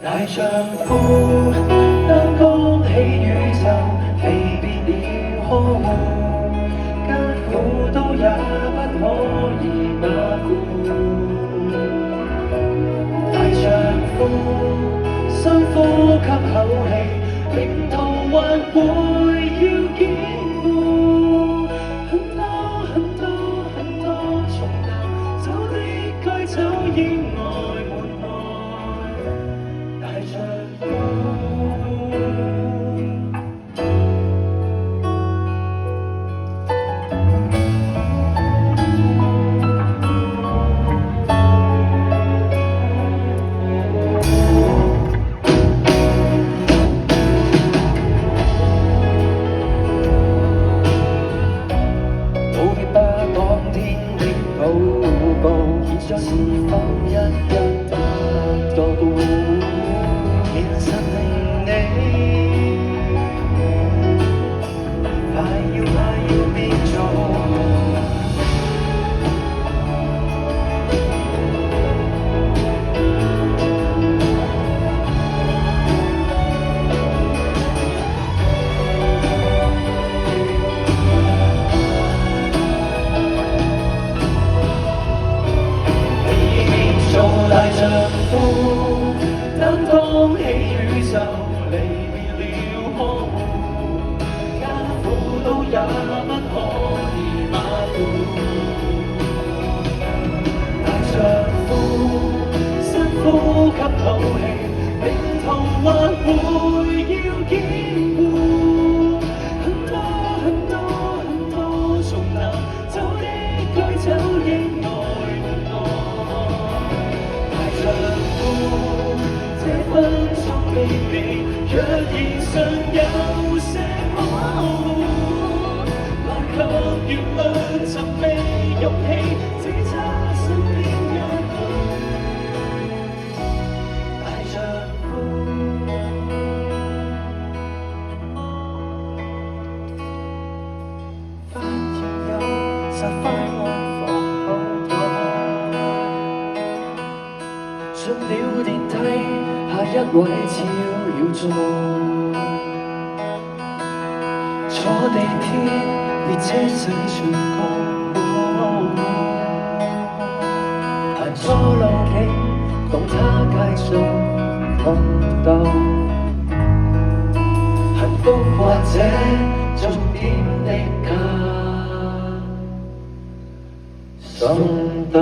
大丈夫擔當起宇宙，離別了呵護，艱苦都也不可以馬虎。大丈夫深呼吸口氣，命途還會要堅固。很多很多重難走的該走，意外門外大丈夫。現在是否一一得到？現實令你快要變做。大丈夫擔當起宇宙，離別了呵護，艱苦都也不可以馬虎。大丈夫深呼吸口氣，命途還會要堅固。很多重難走的該走，應愛門外。這分鐘的你，若然尚有些可惡，來給月亮尋覓勇氣，只差身邊一個大丈夫。發現有10塊安放口袋，進了電梯，下一位超要坐。坐地鐵，列車洗唱歌，行錯路徑，懂他街上空鬥。幸福或者重點的卡送到。